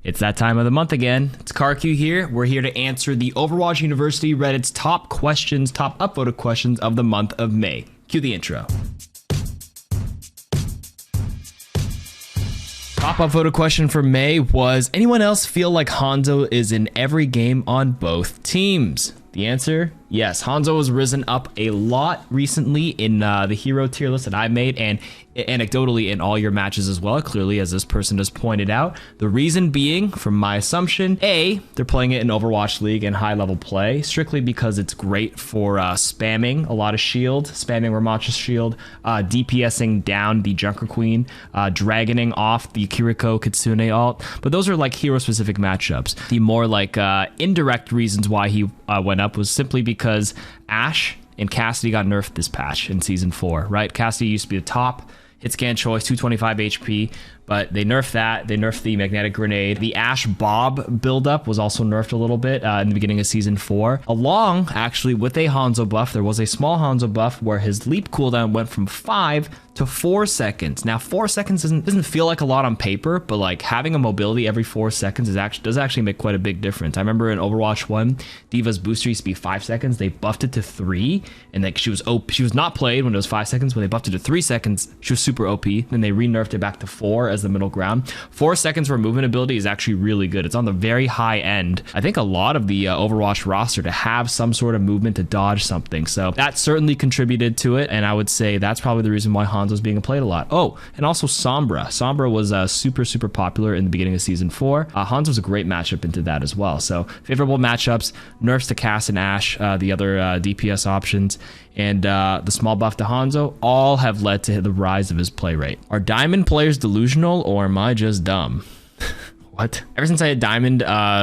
It's that time of the month again. It's KarQ here. We're here to answer the Overwatch University Reddit's top questions, top upvoted questions of the month of May. Cue the intro. Top upvoted question for May was, anyone else feel like Hanzo is in every game on both teams? The answer, yes. Hanzo has risen up a lot recently in the hero tier list that I made, and anecdotally in all your matches as well, clearly, as this person has pointed out. The reason being, from my assumption, A, they're playing it in Overwatch League and high-level play, strictly because it's great for spamming a lot of shield, spamming Ramatcha's shield, DPSing down the Junker Queen, dragoning off the Kiriko Kitsune ult, but those are like hero-specific matchups. The more like indirect reasons why he went up was simply because Ashe and Cassidy got nerfed this patch in Season 4, right? Cassidy used to be the top hit scan choice, 225 HP, but they nerfed that. They nerfed the magnetic grenade. The Ashe Bob buildup was also nerfed a little bit in the beginning of Season 4. Along, actually, with a Hanzo buff, there was a small Hanzo buff where his leap cooldown went from 5 to 4 seconds. Now, 4 seconds doesn't feel like a lot on paper, but like having a mobility every 4 seconds does actually make quite a big difference. I remember in Overwatch 1, D.Va's booster used to be 5 seconds. They buffed it to 3, and like she was not played when it was 5 seconds. When they buffed it to 3 seconds, she was super OP. Then they re-nerfed it back to 4 as the middle ground. 4 seconds for movement ability is actually really good. It's on the very high end. I think a lot of the Overwatch roster to have some sort of movement to dodge something. So that certainly contributed to it, and I would say that's probably the reason why Hanzo's being played a lot. Oh, and also Sombra. Sombra was super popular in the beginning of Season 4. Hanzo's a great matchup into that as well. So favorable matchups, nerfs to Cass and Ashe, the other DPS options, and the small buff to Hanzo all have led to the rise of his play rate. Are Diamond players delusional, or am I just dumb? What? Ever since I had Diamond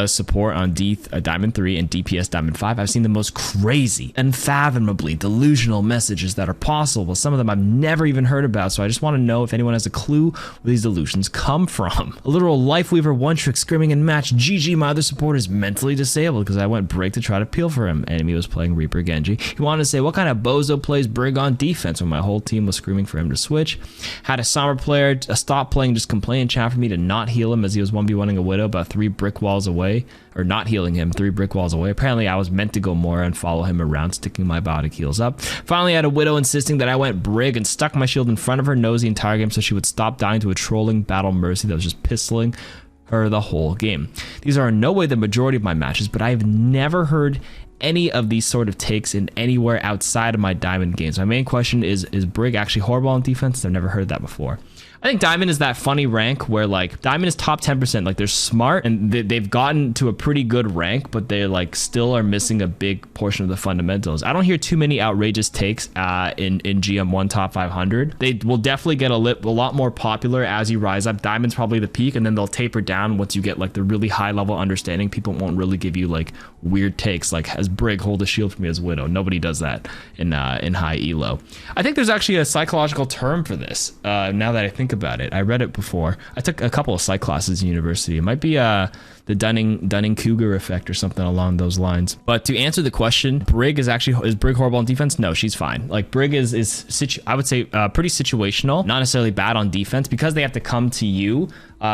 support on Diamond 3 and DPS Diamond 5, I've seen the most crazy, unfathomably delusional messages that are possible. Some of them I've never even heard about, so I just want to know if anyone has a clue where these delusions come from. A literal Lifeweaver one-trick screaming in match, GG, my other support is mentally disabled because I went Brig to try to peel for him. Enemy was playing Reaper Genji. He wanted to say, what kind of bozo plays Brig on defense when my whole team was screaming for him to switch? Had a Sombra player stop playing, just complain and chat for me to not heal him as he was 1v1 a widow about 3 brick walls away, or not healing him 3 brick walls away. Apparently I was meant to go more and follow him around, sticking my biotic heals up. Finally I had a widow insisting that I went Brig and stuck my shield in front of her nose the entire game so she would stop dying to a trolling battle mercy that was just pistoling her the whole game. These are in no way the majority of my matches, but I've never heard any of these sort of takes in anywhere outside of my Diamond games. My main question is Brig actually horrible on defense? I've never heard that before. I think Diamond is that funny rank where like Diamond is top 10%. Like they're smart and they've gotten to a pretty good rank, but they like still are missing a big portion of the fundamentals. I don't hear too many outrageous takes in GM1 top 500. They will definitely get a lot more popular as you rise up. Diamond's probably the peak, and then they'll taper down once you get like the really high level understanding. People won't really give you like weird takes like, has Brig hold a shield for me as Widow? Nobody does that in high elo. I think there's actually a psychological term for this now that I think about it. I read it before. I took a couple of psych classes in university. It might be the Dunning-Kruger effect or something along those lines. But to answer the question, Brig is Brig horrible on defense? No, she's fine. Like Brig is I would say pretty situational, not necessarily bad on defense because they have to come to you.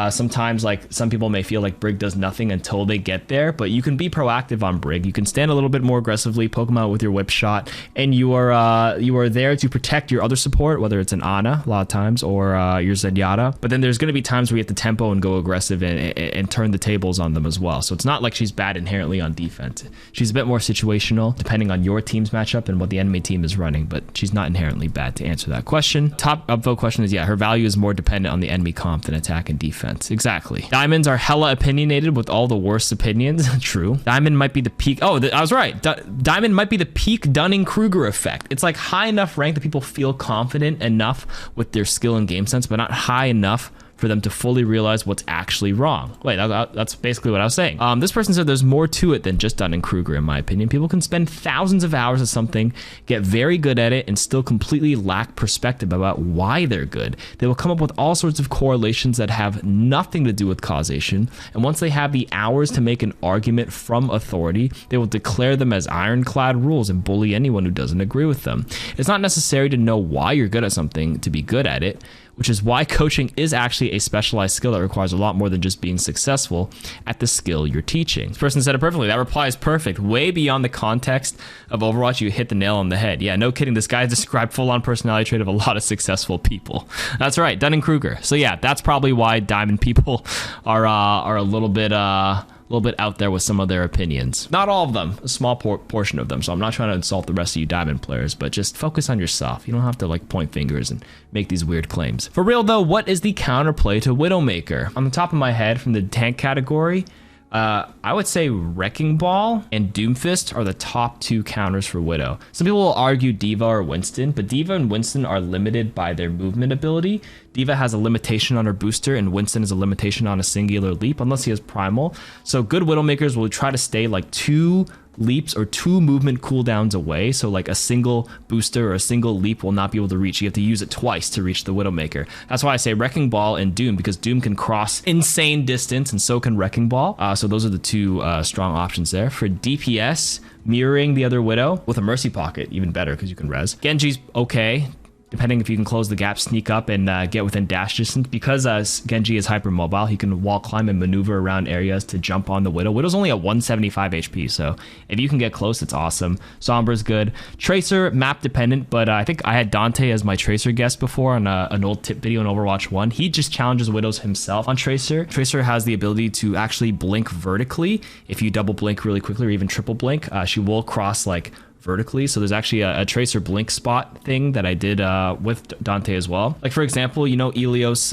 Sometimes like some people may feel like Brig does nothing until they get there, but you can be proactive on Brig. You can stand a little bit more aggressively, poke them out with your whip shot, and you are there to protect your other support, whether it's an Ana a lot of times or your Zenyatta. But then there's going to be times where you have to tempo and go aggressive and turn the tables on them as well. So it's not like she's bad inherently on defense. She's a bit more situational depending on your team's matchup and what the enemy team is running, but she's not inherently bad to answer that question. Top upvote question is, yeah, her value is more dependent on the enemy comp than attack and defense. Exactly. Diamonds are hella opinionated with all the worst opinions. True. Diamond might be the peak. Oh, I was right. Diamond might be the peak Dunning-Kruger effect. It's like high enough rank that people feel confident enough with their skill and game sense, but not high enough for them to fully realize what's actually wrong. Wait, that's basically what I was saying. This person said there's more to it than just Dunning-Kruger, in my opinion. People can spend thousands of hours at something, get very good at it, and still completely lack perspective about why they're good. They will come up with all sorts of correlations that have nothing to do with causation, and once they have the hours to make an argument from authority, they will declare them as ironclad rules and bully anyone who doesn't agree with them. It's not necessary to know why you're good at something to be good at it. which is why coaching is actually a specialized skill that requires a lot more than just being successful at the skill you're teaching. This person said it perfectly. That reply is perfect. Way beyond the context of Overwatch, you hit the nail on the head. Yeah, no kidding. This guy described full-on personality trait of a lot of successful people. That's right, Dunning-Kruger. So yeah, that's probably why Diamond people are a little bit out there with some of their opinions. Not all of them, a small portion of them. So I'm not trying to insult the rest of you Diamond players, but just focus on yourself. You don't have to like point fingers and make these weird claims. For real though, what is the counterplay to Widowmaker? On the top of my head, from the tank category, I would say Wrecking Ball and Doomfist are the top 2 counters for Widow. Some people will argue D.Va or Winston, but D.Va and Winston are limited by their movement ability. D.Va has a limitation on her booster, and Winston has a limitation on a singular leap, unless he has Primal. So good Widowmakers will try to stay like 2 leaps or 2 movement cooldowns away, so like a single booster or a single leap will not be able to reach. You have to use it twice to reach the Widowmaker. That's why I say Wrecking Ball and Doom, because Doom can cross insane distance and so can Wrecking Ball. So those are the 2 strong options there. For DPS, mirroring the other Widow with a Mercy Pocket, even better because you can res. Genji's okay, depending if you can close the gap, sneak up, and get within dash distance. Because Genji is hypermobile, he can wall climb and maneuver around areas to jump on the Widow. Widow's only at 175 HP, so if you can get close, it's awesome. Sombra's good. Tracer, map dependent, but I think I had Dante as my Tracer guest before on an old tip video in Overwatch 1. He just challenges Widows himself on Tracer. Tracer has the ability to actually blink vertically. If you double blink really quickly or even triple blink, she will cross like vertically. So there's actually a Tracer blink spot thing that I did with Dante as well. Like for example, you know Ilios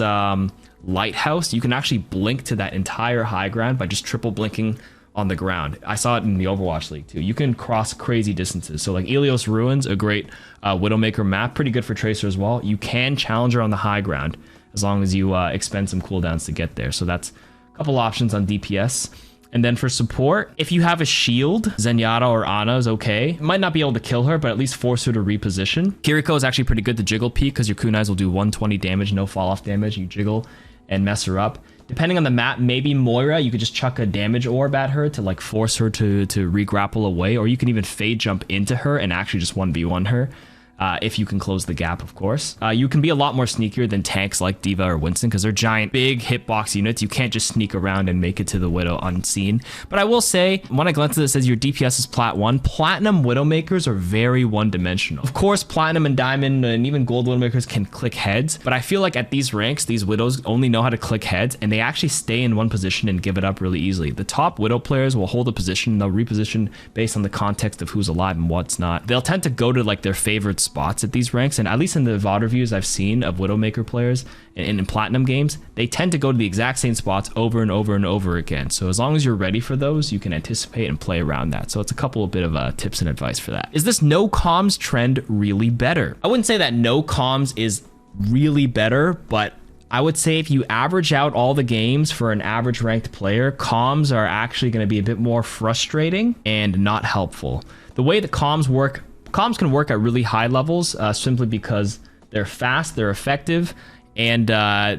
Lighthouse, you can actually blink to that entire high ground by just triple blinking on the ground. I saw it in the Overwatch League too. You can cross crazy distances. So like Ilios Ruins, a great Widowmaker map, pretty good for Tracer as well. You can challenge her on the high ground as long as you expend some cooldowns to get there. So that's a couple options on DPS. And then for support, if you have a shield, Zenyatta or Ana is okay. It might not be able to kill her, but at least force her to reposition. Kiriko is actually pretty good to jiggle peek because your kunais will do 120 damage, no fall off damage. You jiggle and mess her up. Depending on the map, maybe Moira, you could just chuck a damage orb at her to like force her to re-grapple away, or you can even fade jump into her and actually just 1v1 her. If you can close the gap, of course. You can be a lot more sneakier than tanks like D.Va or Winston because they're giant, big hitbox units. You can't just sneak around and make it to the Widow unseen. But I will say, when I glance at it, it says your DPS is Plat 1. Platinum Widowmakers are very one-dimensional. Of course, Platinum and Diamond and even Gold Widowmakers can click heads, but I feel like at these ranks, these Widows only know how to click heads, and they actually stay in one position and give it up really easily. The top Widow players will hold a position, they'll reposition based on the context of who's alive and what's not. They'll tend to go to like their favorite spots at these ranks, and at least in the VOD reviews I've seen of Widowmaker players in Platinum games, they tend to go to the exact same spots over and over and over again. So as long as you're ready for those, you can anticipate and play around that. So it's a couple of bit of tips and advice for that. Is this no comms trend really better? I wouldn't say that no comms is really better, but I would say if you average out all the games for an average ranked player, comms are actually going to be a bit more frustrating and not helpful. The way that comms can work at really high levels simply because they're fast, they're effective, and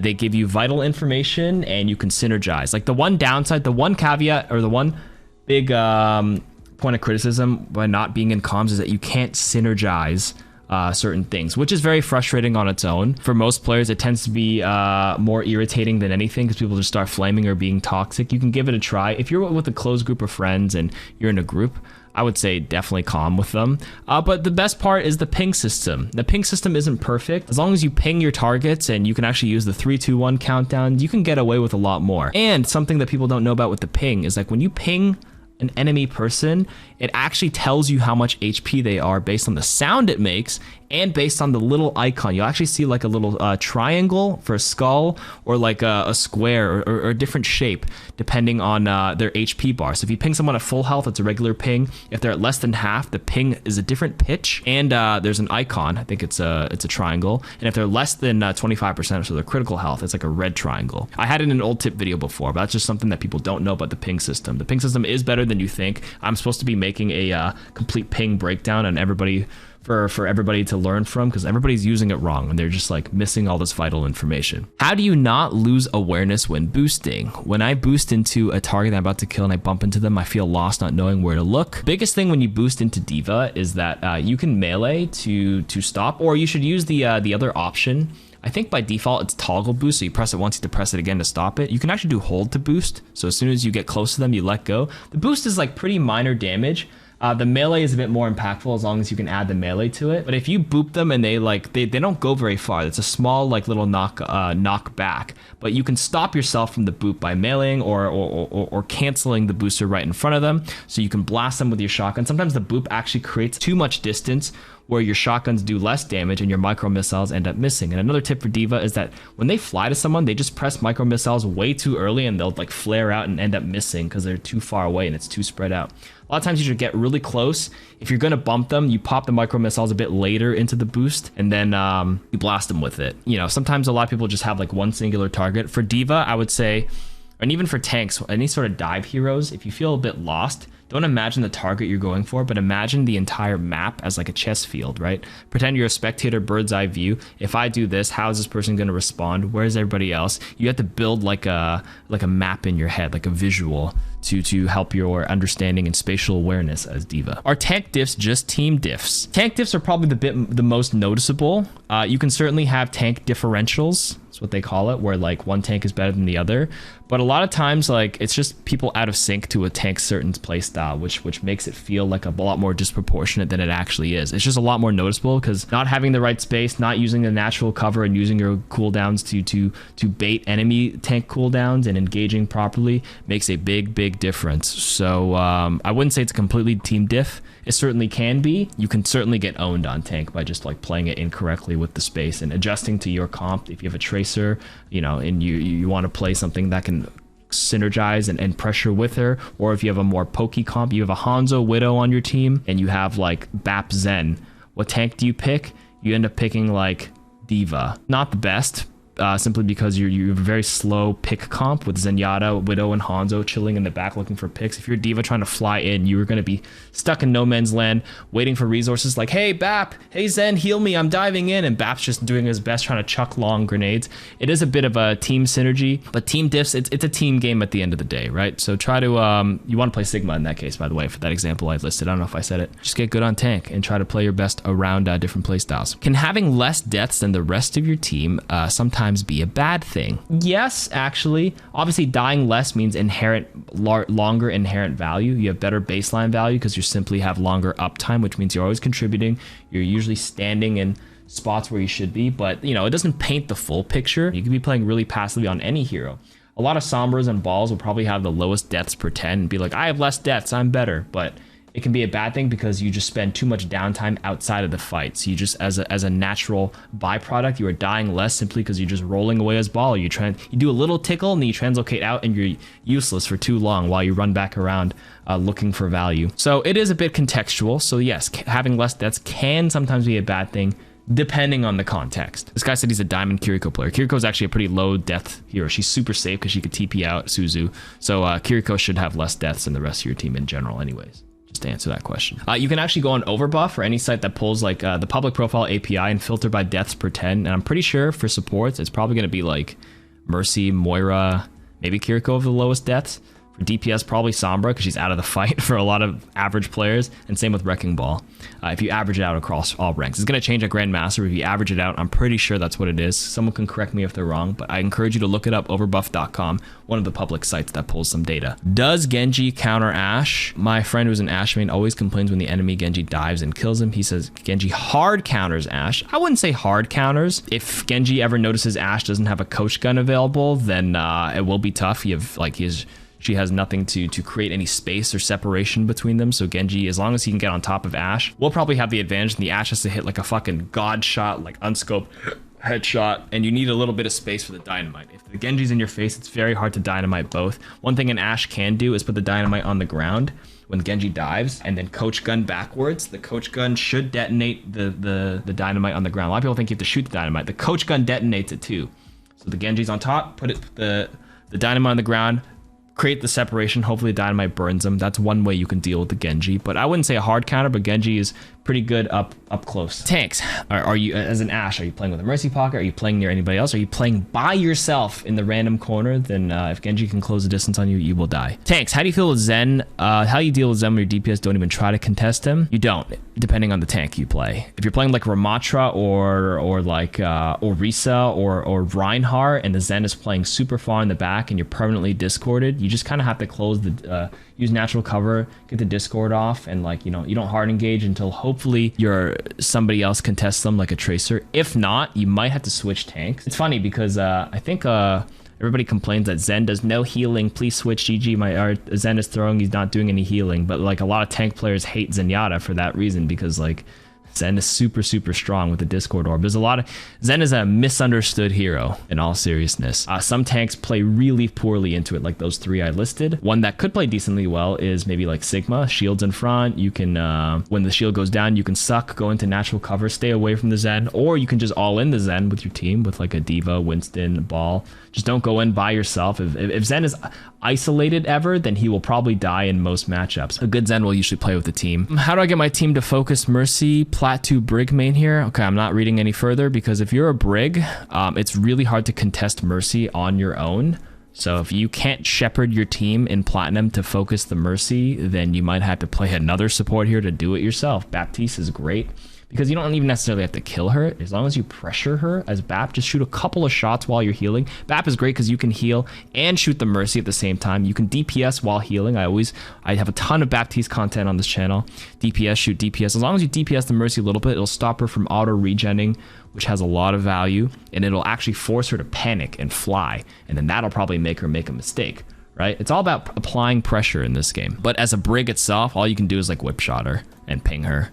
they give you vital information and you can synergize. Like the one downside, the one caveat, or the one big point of criticism by not being in comms is that you can't synergize certain things, which is very frustrating on its own. For most players, it tends to be more irritating than anything because people just start flaming or being toxic. You can give it a try. If you're with a closed group of friends and you're in a group, I would say definitely calm with them. But the best part is the ping system. The ping system isn't perfect. As long as you ping your targets and you can actually use the 3, 2, 1 countdown, you can get away with a lot more. And something that people don't know about with the ping is like when you ping an enemy person, it actually tells you how much HP they are based on the sound it makes and based on the little icon. You'll actually see like a little triangle for a skull, or like a square, or a different shape depending on their HP bar. So if you ping someone at full health, it's a regular ping. If they're at less than half, the ping is a different pitch, and there's an icon. I think it's a triangle. And if they're less than 25%, so their critical health, it's like a red triangle. I had it in an old tip video before, but that's just something that people don't know about the ping system. The ping system is better than you think. I'm supposed to be making a complete ping breakdown, and everybody for everybody to learn from, because everybody's using it wrong and they're just like missing all this vital information. How do you not lose awareness when boosting? When I boost into a target that I'm about to kill and I bump into them, I feel lost not knowing where to look. Biggest thing when you boost into D.Va is that you can melee to stop, or you should use the other option. I think by default it's toggle boost, so you press it once, you have to press it again to stop it. You can actually do hold to boost, so as soon as you get close to them, you let go. The boost is like pretty minor damage. The melee is a bit more impactful as long as you can add the melee to it. But if you boop them and they don't go very far, it's a small like little knock back. But you can stop yourself from the boop by meleeing or canceling the booster right in front of them. So you can blast them with your shotgun. Sometimes the boop actually creates too much distance where your shotguns do less damage and your micro missiles end up missing. And another tip for D.Va is that when they fly to someone, they just press micro missiles way too early and they'll like flare out and end up missing because they're too far away and it's too spread out. A lot of times you should get really close. If you're gonna bump them, you pop the micro missiles a bit later into the boost and then you blast them with it. You know, sometimes a lot of people just have like one singular target. For D.Va, I would say, and even for tanks, any sort of dive heroes, if you feel a bit lost, don't imagine the target you're going for, but imagine the entire map as like a chess field, right? Pretend you're a spectator, bird's eye view. If I do this, how is this person going to respond? Where's everybody else? You have to build like a map in your head, like a visual to help your understanding and spatial awareness as D.Va. Are tank diffs just team diffs? Tank diffs are probably the most noticeable. You can certainly have tank differentials. That's what they call it, where like one tank is better than the other. But a lot of times, like, it's just people out of sync to a tank's certain play style, which makes it feel like a lot more disproportionate than it actually is. It's just a lot more noticeable because not having the right space, not using the natural cover and using your cooldowns to bait enemy tank cooldowns and engaging properly makes a big difference. So I wouldn't say it's a completely team diff. It certainly can be. You can certainly get owned on tank by just like playing it incorrectly with the space and adjusting to your comp. If you have a tracer, you know, and you want to play something that can synergize and pressure with her, or if you have a more pokey comp, you have a Hanzo Widow on your team and you have like Bap Zen, what tank do you pick? You end up picking like D.Va. Not the best, simply because you have a very slow pick comp with Zenyatta, Widow, and Hanzo chilling in the back looking for picks. If you're D.Va trying to fly in, you're going to be stuck in no man's land waiting for resources like, hey Bap, hey Zen, heal me, I'm diving in, and Bap's just doing his best trying to chuck long grenades. It is a bit of a team synergy, but team diffs, it's a team game at the end of the day, right? So try to, you want to play Sigma in that case, by the way, for that example I listed. I don't know if I said it. Just get good on tank and try to play your best around different play styles. Can having less deaths than the rest of your team sometimes be a bad thing? Yes, actually. Obviously, dying less means longer inherent value. You have better baseline value because you simply have longer uptime, which means you're always contributing. You're usually standing in spots where you should be, but you know, it doesn't paint the full picture. You could be playing really passively on any hero. A lot of Sombras and Balls will probably have the lowest deaths per 10 and be like, I have less deaths, I'm better, but it can be a bad thing because you just spend too much downtime outside of the fight. So you just, as a natural byproduct, you are dying less simply because you're just rolling away as Ball. You do a little tickle and then you translocate out and you're useless for too long while you run back around looking for value. So it is a bit contextual. So yes, having less deaths can sometimes be a bad thing, depending on the context. This guy said he's a diamond KarQ player. KarQ is actually a pretty low death hero. She's super safe because she could TP out Suzu. So KarQ should have less deaths than the rest of your team in general anyways. To answer that question. You can actually go on Overbuff or any site that pulls like the public profile API and filter by deaths per 10. And I'm pretty sure for supports, it's probably going to be like Mercy, Moira, maybe KarQ of the lowest deaths. For DPS, probably Sombra because she's out of the fight for a lot of average players, and same with Wrecking Ball. If you average it out across all ranks, it's going to change at Grandmaster. If you average it out, I'm pretty sure that's what it is. Someone can correct me if they're wrong, but I encourage you to look it up, overbuff.com, one of the public sites that pulls some data. Does Genji counter Ashe? My friend who's an Ashe main always complains when the enemy Genji dives and kills him. He says Genji hard counters Ashe. I wouldn't say hard counters. If Genji ever notices Ashe doesn't have a coach gun available, then it will be tough. She has nothing to create any space or separation between them. So Genji, as long as he can get on top of Ashe, will probably have the advantage. And the Ashe has to hit like a fucking god shot, like unscoped headshot. And you need a little bit of space for the dynamite. If the Genji's in your face, it's very hard to dynamite both. One thing an Ashe can do is put the dynamite on the ground when Genji dives and then coach gun backwards. The coach gun should detonate the dynamite on the ground. A lot of people think you have to shoot the dynamite. The coach gun detonates it too. So the Genji's on top, put the dynamite on the ground, create the separation. Hopefully dynamite burns them. That's one way you can deal with the Genji, but I wouldn't say a hard counter, but Genji is pretty good up close. Tanks, are you, as an Ashe, are you playing with a Mercy Pocket? Are you playing near anybody else? Are you playing by yourself in the random corner? Then if Genji can close the distance on you, you will die. Tanks, how do you feel with Zen? How you deal with Zen when your DPS don't even try to contest him? You don't, depending on the tank you play. If you're playing like Ramatra or like Orisa or Reinhardt, and the Zen is playing super far in the back and you're permanently discorded, you just kind of have to close the use natural cover, get the discord off, and like, you know, you don't hard engage until hopefully somebody else contests them like a tracer. If not, you might have to switch tanks. It's funny because I think everybody complains that Zen does no healing. Please switch. GG. Zen is throwing. He's not doing any healing. But like a lot of tank players hate Zenyatta for that reason, because like Zen is super strong with the Discord orb. There's a lot of Zen is a misunderstood hero in all seriousness. Some tanks play really poorly into it, like those 3 I listed. One that could play decently well is maybe like Sigma. Shields in front. You can when the shield goes down, you can suck, go into natural cover, stay away from the Zen, or you can just all in the Zen with your team with like a D.Va, Winston, Ball. Just don't go in by yourself. If Zen is isolated ever, then he will probably die in most matchups. A good Zen will usually play with the team. How do I get my team to focus Mercy? Plat 2 Brig main here. Okay, I'm not reading any further, because if you're a Brig, it's really hard to contest Mercy on your own. So if you can't shepherd your team in Platinum to focus the Mercy, then you might have to play another support here to do it yourself. Baptiste is great, because you don't even necessarily have to kill her. As long as you pressure her as Bap, just shoot a couple of shots while you're healing. Bap is great because you can heal and shoot the Mercy at the same time. You can DPS while healing. I have a ton of Baptiste content on this channel. DPS, shoot DPS. As long as you DPS the Mercy a little bit, it'll stop her from auto-regenning, which has a lot of value, and it'll actually force her to panic and fly, and then that'll probably make her make a mistake, right? It's all about applying pressure in this game. But as a Brig itself, all you can do is like whip shot her and ping her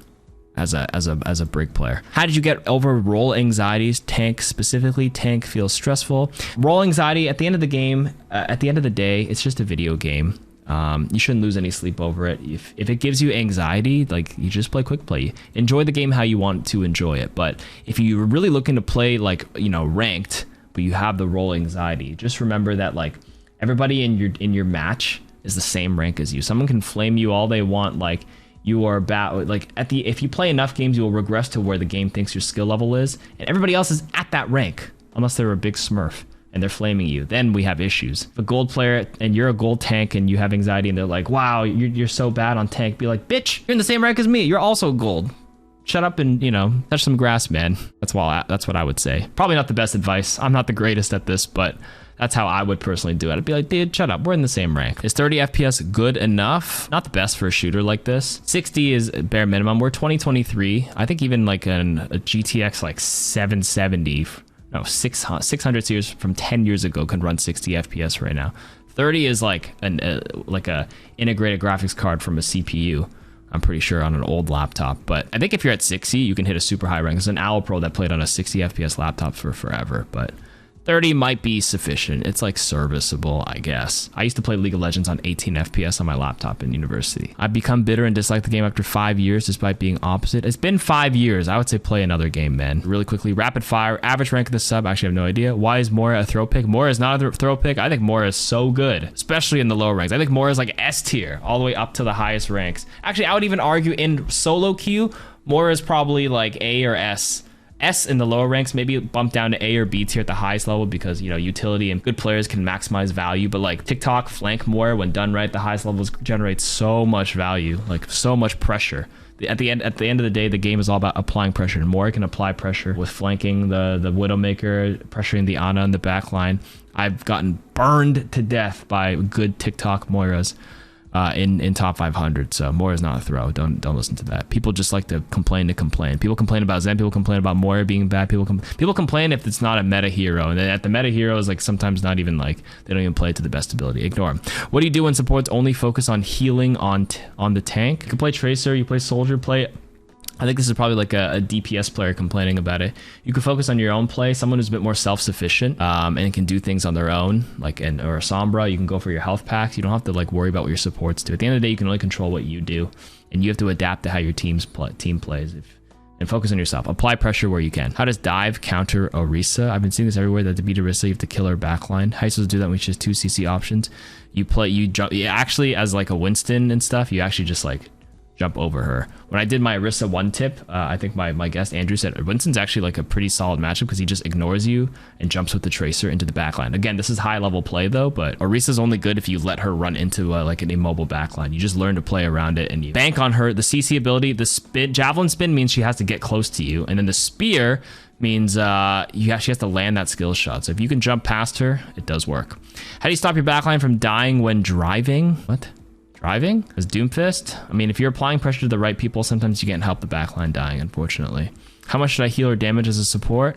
as a Brig player. How did you get over role anxieties? Tank specifically. Tank feels stressful. Role anxiety, at the end of the game, at the end of the day, it's just a video game. You shouldn't lose any sleep over it. If it gives you anxiety, like, you just play quick play. Enjoy the game how you want to enjoy it. But if you're really looking to play, like, you know, ranked, but you have the role anxiety, just remember that like everybody in your match is the same rank as you. Someone can flame you all they want, like you are bad. Like if you play enough games, you will regress to where the game thinks your skill level is, and everybody else is at that rank, unless they're a big smurf and they're flaming you. Then we have issues. If a gold player and you're a gold tank and you have anxiety and they're like, wow, you're so bad on tank, be like, bitch, you're in the same rank as me. You're also gold. Shut up and, you know, touch some grass, man. That's what I would say. Probably not the best advice. I'm not the greatest at this, but that's how I would personally do it. I'd be like, dude, shut up. We're in the same rank. Is 30 FPS good enough? Not the best for a shooter like this. 60 is bare minimum. We're 2023. I think even like a GTX like 770, no, 600 series from 10 years ago can run 60 FPS right now. 30 is like a integrated graphics card from a CPU. I'm pretty sure on an old laptop, but I think if you're at 60, you can hit a super high rank. There's an Owl Pro that played on a 60 FPS laptop for forever, but 30 might be sufficient. It's like serviceable, I guess. I used to play League of Legends on 18 FPS on my laptop in university. I've become bitter and dislike the game after 5 years despite being opposite. It's been 5 years. I would say play another game, man. Really quickly, rapid fire, average rank of the sub. Actually, I have no idea. Why is Moira a throw pick? Moira is not a throw pick. I think Moira is so good, especially in the lower ranks. I think Moira is like S tier all the way up to the highest ranks. Actually, I would even argue in solo queue, Moira is probably like A or S. S in the lower ranks, maybe bump down to A or B tier at the highest level, because, you know, utility and good players can maximize value. But like TikTok flank Moira, when done right, the highest levels generate so much value, like so much pressure. At the end of the day, the game is all about applying pressure, and Moira can apply pressure with flanking the Widowmaker, pressuring the Ana in the back line. I've gotten burned to death by good TikTok Moiras in top 500. So Moira's not a throw. Don't listen to that. People just like to complain. People complain about Zen. People complain about Moira being bad. People complain if it's not a meta hero, and then at the meta heroes, like sometimes not even like they don't even play to the best ability. Ignore them. What do you do when supports only focus on healing on the tank? You can play Tracer. You play Soldier. I think this is probably like a DPS player complaining about it. You can focus on your own play. Someone who's a bit more self-sufficient and can do things on their own, like or a Sombra. You can go for your health packs. You don't have to like worry about what your supports do. At the end of the day, you can only control what you do, and you have to adapt to how your team plays. And focus on yourself. Apply pressure where you can. How does dive counter Orisa? I've been seeing this everywhere, that to beat Orisa, you have to kill her backline. How do that when she has 2 CC options? You jump. Actually, as like a Winston and stuff, you actually just like jump over her. When I did my Orisa 1 tip, I think my guest Andrew said Winston's actually like a pretty solid matchup because he just ignores you and jumps with the Tracer into the backline. Again, this is high level play though, but Orisa's only good if you let her run into like an immobile backline. You just learn to play around it and you bank on her. The CC ability, the spin, javelin spin means she has to get close to you, and then the spear means she has to land that skill shot. So if you can jump past her, it does work. How do you stop your backline from dying when driving? What? Driving? As Doomfist? I mean, if you're applying pressure to the right people, sometimes you can't help the backline dying, unfortunately. How much should I heal or damage as a support?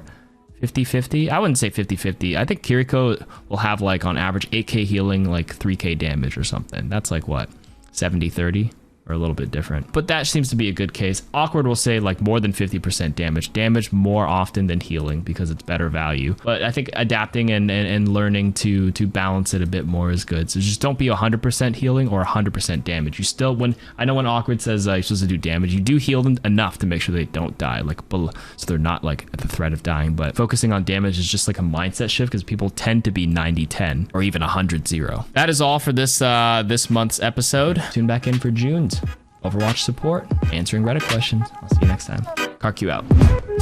50-50? I wouldn't say 50-50. I think Kiriko will have like on average 8k healing, like 3k damage or something. That's like what? 70-30? Or a little bit different, but that seems to be a good case. Awkward will say like more than 50% damage more often than healing because it's better value. But I think adapting and learning to balance it a bit more is good. So just don't be 100% healing or 100% damage. You still, when I know when Awkward says you're supposed to do damage, you do heal them enough to make sure they don't die, like so they're not like at the threat of dying. But focusing on damage is just like a mindset shift because people tend to be 90-10 or even 100-0. That is all for this this month's episode. Tune back in for June's Overwatch support, answering Reddit questions. I'll see you next time. KarQ out.